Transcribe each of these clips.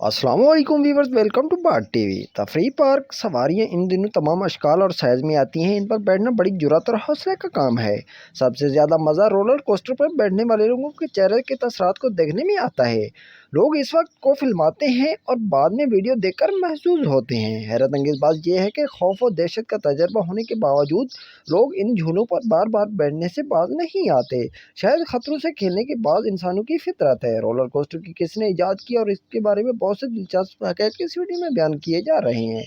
अस्सलाम वालेकुम viewers, welcome to Bagh TV. तफरीह पार्क सवारियाँ इन दिनों तमाम अशकाल और साइज़ में आती हैं। इन पर बैठना बड़ी जुर्रत और हौसले का काम है। सबसे ज़्यादा मज़ा रोलर कोस्टर पर बैठने वाले लोगों के चेहरे के तसरात को देखने में आता है। लोग इस वक्त को फिल्माते हैं और बाद में वीडियो देखकर महसूस होते हैं। हैरत अंगेज़ बात यह है कि खौफ और दहशत का तजर्बा होने के बावजूद लोग इन झूलों पर बार बार बैठने से बाज नहीं आते। शायद खतरों से खेलने की बात इंसानों की फितरत है। रोलर कोस्टर की किसने इजाद की और इसके बारे में बहुत से दिलचस्प हक़ाइक़ इस वीडियो में बयान किए जा रहे हैं।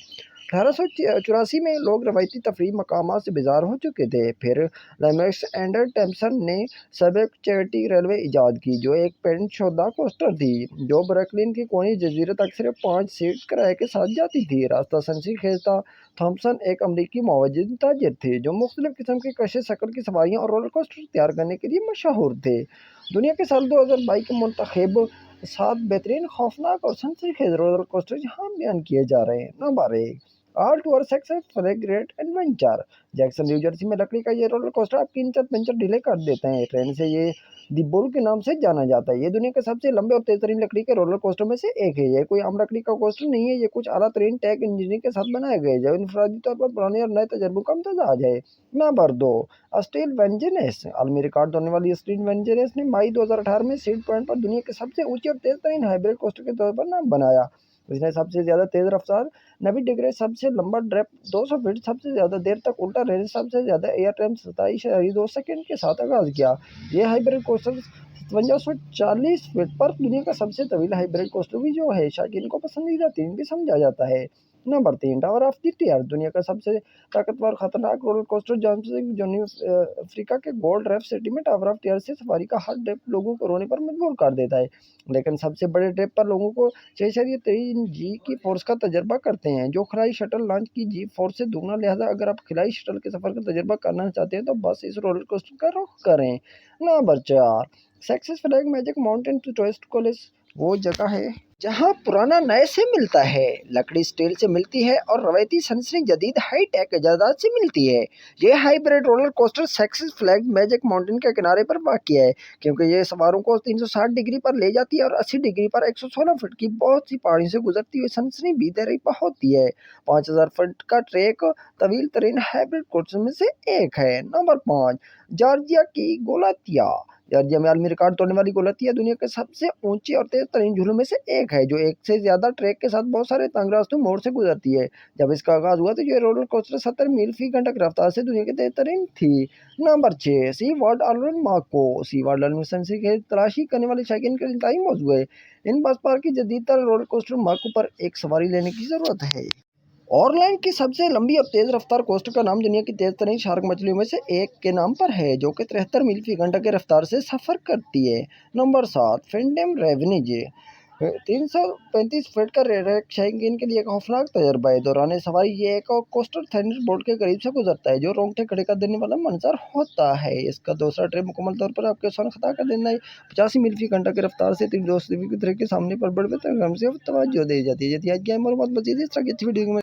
1884 में लोग रवायती तफरीह मकामात से बेजार हो चुके थे। फिर लैमेक्स एंड टैम्पसन ने सबक चैरिटी रेलवे इजाद की, जो एक पेंट शुदा कोस्टर थी जो ब्रुकलिन की कोनी जजीरे तक सिर्फ 5 सीट किराए के साथ जाती थी। रास्ता सनसनीखेज था। थॉमसन एक अमरीकी मुआवजिन ताजिर थे जो मुख्तलिफ किस्म की कशिश शक्ल की सवारियाँ और रोलर कोस्टर तैयार करने के लिए मशहूर थे। दुनिया के साल 2022 के मुंतखब 7 बेहतरीन, खौफनाक और सनसनीखेज रोलर कोस्टर यहाँ बयान किए जा रहे हैं। Number 1, all tour success for great adventure. Jackson new Jersey में लकड़ी का ये रोलर कोस्टर आपकी इंचर पंचर ढीले कर देते हैं। ट्रेन से ये दी बुल के नाम से जाना जाता है। ये दुनिया के सबसे लंबे और तेज तरीन लकड़ी के रोलर कोस्टर में से एक है। ये कोई आम लकड़ी का कोस्टर नहीं है। ये कुछ आला तरीन टेक इंजीनियरिंग के साथ बनाए गए जो इनफरादी तौर पर पुराने और नए तजर्बों का इम्तजाज है। Number 2, Steel Vengeance. आलमी रिकॉर्ड होने वाली स्टील वेंजनेस ने मई 2018 में सीड पॉइंट पर दुनिया के सबसे ऊंचे और तेज तरीन हाइब्रिड कोस्टर के तौर पर नाम बनाया। इसने सबसे ज़्यादा तेज़ रफ्तार 90 डिग्री, सबसे लंबा ड्रैप 200 फीट, सबसे ज़्यादा देर तक उल्टा रेंज, सबसे ज़्यादा एयर टाइम 27.2 सेकंड के साथ आगाज़ किया। यह हाइब्रिड कोस्टर 5540 फीट पर दुनिया का सबसे तवील हाइब्रिड कोस्टर भी जो है शौकीन को पसंदीदा 3 भी समझा जाता है। Number 3, tower of the terror. दुनिया का सबसे ताकतवर खतरनाक रोलर कोस्टर जॉनी अफ्रीका के गोल्ड रेफ सिटी में टावर ऑफ टीयर से सवारी का हर ड्रिप लोगों को रोने पर मजबूर कर देता है। लेकिन सबसे बड़े ड्रिप पर लोगों को 6.3 जी की फोर्स का तजर्बा करते हैं, जो खलाई शटल लॉन्च की जी फोर्स से दुगना। लिहाजा अगर आप खलाई शटल के सफर का तजर्बा करना चाहते हैं तो बस इस रोलर कोस्टर का रुख करें। Number 4, six flags magic mountain to tourist college. वो जगह है जहाँ पुराना नए से मिलता है, लकड़ी स्टील से मिलती है और रवायती सनसनी जदीद हाई टेक इजादात से मिलती है। ये hybrid roller coaster success flags magic mountain के किनारे पर वाक़िया है, क्योंकि ये सवारों को 360 डिग्री पर ले जाती है और 80 डिग्री पर 116 फीट की बहुत सी पहाड़ियों से गुजरती हुई सनसनी भी दे रही होती है। 5000 फीट का ट्रैक तवील तरीन हाइब्रिड कोस्टर में से एक है। नंबर 5, जॉर्जिया की गोलातिया। जॉर्जिया में आलमी रिकॉर्ड तोड़ने वाली गोलातिया दुनिया के सबसे ऊंचे और तेज तरीन झूलों में से एक है, जो एक से ज्यादा ट्रैक के साथ बहुत सारे तंग रास्तों मोड़ से गुजरती है। जब इसका आगाज हुआ तो ये रोलर कोस्टर 70 मील फी घंटा की रफ्तार से दुनिया की तेज तरीन थी। नंबर 6, सी वर्ल्ड ऑलरेडी मार्को। सी वर्ल्ड एडमिशन के तलाशी करने वाले शौकीन के इंतहाई मौजूद है। इन बस पार्क की जदीद तर रोलर कोस्टर मार्को पर एक सवारी लेने की जरूरत है। ऑरलैंड की सबसे लंबी और तेज रफ्तार कोस्टर का नाम दुनिया की तेज तरीन शार्क मछलियों में से एक के नाम पर है, जो कि 73 मील फी घंटा की रफ्तार से सफर करती है। नंबर 7, फिंडेम रेवनिज। 335 फीट का रेक शौकीन के लिए एक खौफनाक तजर्बा है। दौरान सवारी ये एक कोस्टर थंडर बोल्ट के करीब से गुजरता है, जो रोंगटे खड़े कर देने वाला मंजर होता है। इसका दूसरा ट्रिप मुकम्मल तौर पर आपके सामने खता कर देना है। 85 मील फी घंटा की रफ्तार से तीन दोस्त के सामने पर बड़े से तवज्जो दी जाती है। यदि आज की मालूमात मजीद इस तरह की अच्छी वीडियो में